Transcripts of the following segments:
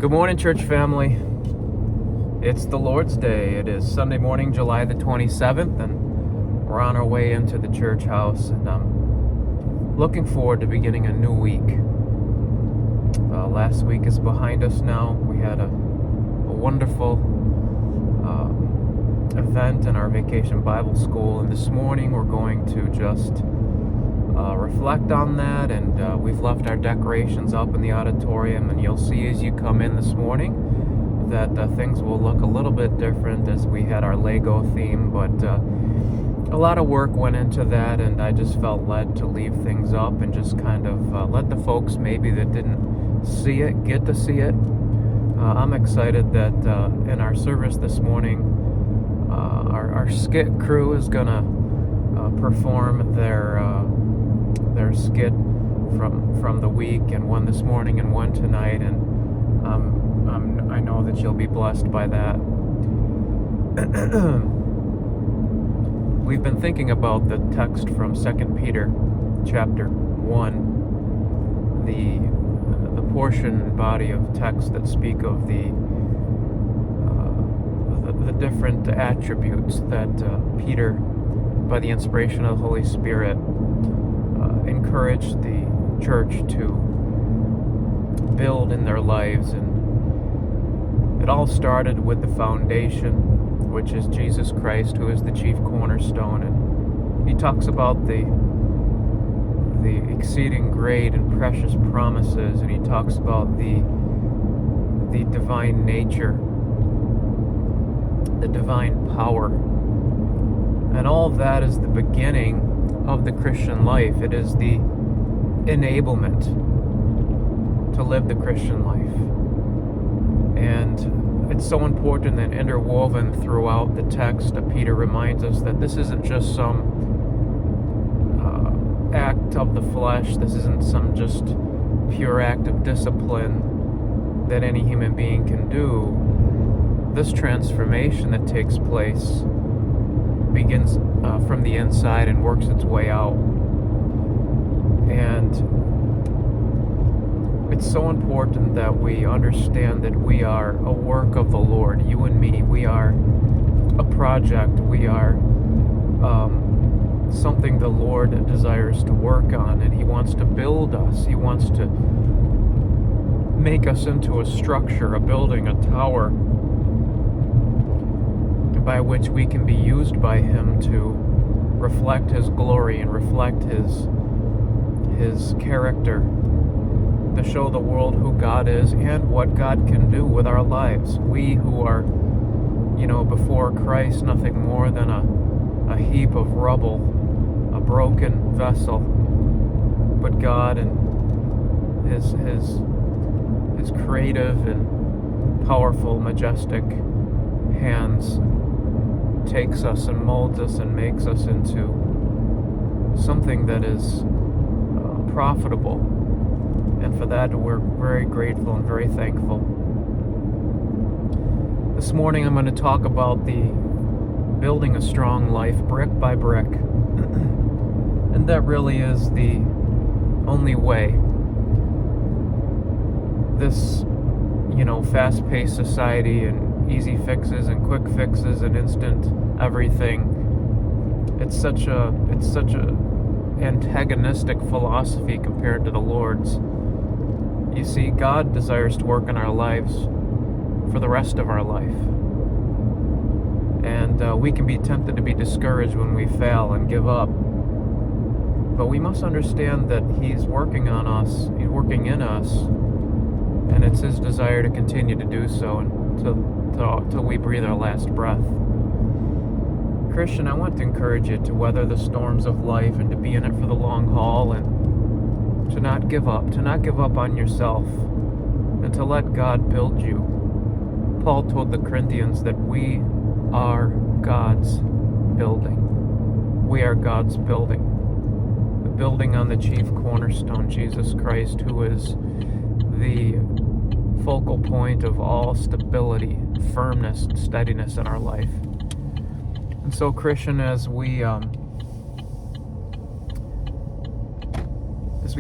Good morning, church family. It's the Lord's Day. It is Sunday morning, July the 27th, and we're on our way into the church house, and I'm looking forward to beginning a new week. Last week is behind us now. We had a wonderful event in our vacation Bible school, and this morning we're going to just reflect on that, and we've left our decorations up in the auditorium, and you'll see as you come in this morning that things will look a little bit different, as we had our Lego theme, but a lot of work went into that, and I just felt led to leave things up and just kind of let the folks maybe that didn't see it get to see it. I'm excited that in our service this morning, our skit crew is gonna perform their skit from the week, and one this morning and one tonight, and I know that you'll be blessed by that. We've been thinking about the text from 2 Peter chapter 1, the portion and body of text that speak of the different attributes that Peter, by the inspiration of the Holy Spirit, encouraged the church to build in their lives. And it all started with the foundation, which is Jesus Christ, who is the chief cornerstone. And he talks about the exceeding great and precious promises, and he talks about the divine nature, the divine power. And all of that is the beginning of the Christian life. It is the enablement to live the Christian life. And it's so important that interwoven throughout the text, Peter reminds us that this isn't just some act of the flesh. This isn't some just pure act of discipline that any human being can do. This transformation that takes place begins from the inside and works its way out. And it's so important that we understand that we are a work of the Lord. You and me, we are a project. We are something the Lord desires to work on, and he wants to build us. He wants to make us into a structure, a building, a tower, by which we can be used by him to reflect his glory and reflect his character, to show the world who God is and what God can do with our lives. We who are, before Christ, nothing more than a heap of rubble, a broken vessel. But God and his creative and powerful, majestic hands takes us and molds us and makes us into something that is profitable. And for that, we're very grateful and very thankful. This morning, I'm going to talk about the building a strong life brick by brick. And that really is the only way. This, fast-paced society and easy fixes and quick fixes and instant everything. It's such a antagonistic philosophy compared to the Lord's. You see, God desires to work in our lives for the rest of our life. And we can be tempted to be discouraged when we fail and give up. But we must understand that he's working on us, he's working in us, and it's his desire to continue to do so until we breathe our last breath. Christian, I want to encourage you to weather the storms of life and to be in it for the long haul, and to not give up on yourself, and to let God build you. Paul told the Corinthians that we are God's building. We are God's building. The building on the chief cornerstone, Jesus Christ, who is the focal point of all stability, firmness, and steadiness in our life. And so, Christian, as we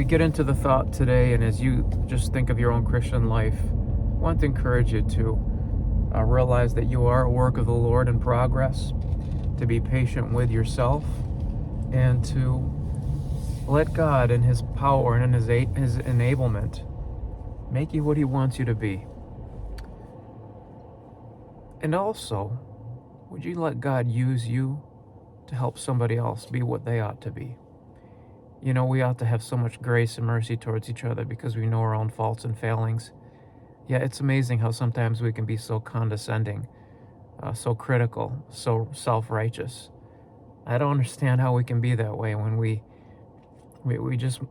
get into the thought today, and as you just think of your own Christian life, want to encourage you to realize that you are a work of the Lord in progress, to be patient with yourself, and to let God in His power and in His enablement make you what He wants you to be. And also, would you let God use you to help somebody else be what they ought to be? You know, we ought to have so much grace and mercy towards each other because we know our own faults and failings. Yeah, it's amazing how sometimes we can be so condescending, so critical, so self-righteous. I don't understand how we can be that way when we just,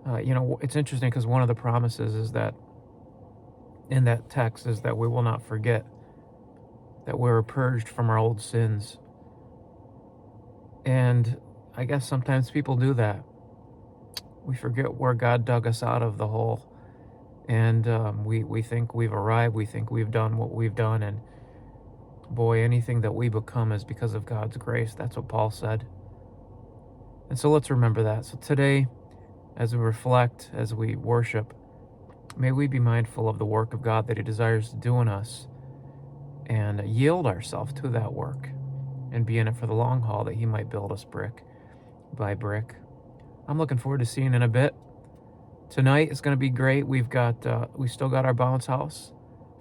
it's interesting because one of the promises is that in that text is that we will not forget that we're purged from our old sins. And I guess sometimes people do that. We forget where God dug us out of the hole. And we think we've arrived. We think we've done what we've done. And boy, anything that we become is because of God's grace. That's what Paul said. And so let's remember that. So today, as we reflect, as we worship, may we be mindful of the work of God that He desires to do in us and yield ourselves to that work and be in it for the long haul that He might build us brick by brick. I'm looking forward to seeing in a bit. Tonight is going to be great. We still got our bounce house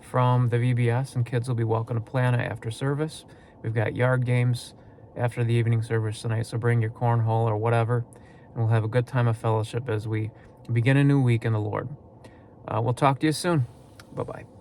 from the VBS, and kids will be welcome to play on it after service. We've got yard games after the evening service tonight, so bring your cornhole or whatever, and we'll have a good time of fellowship as we begin a new week in the Lord. We'll talk to you soon. Bye-bye.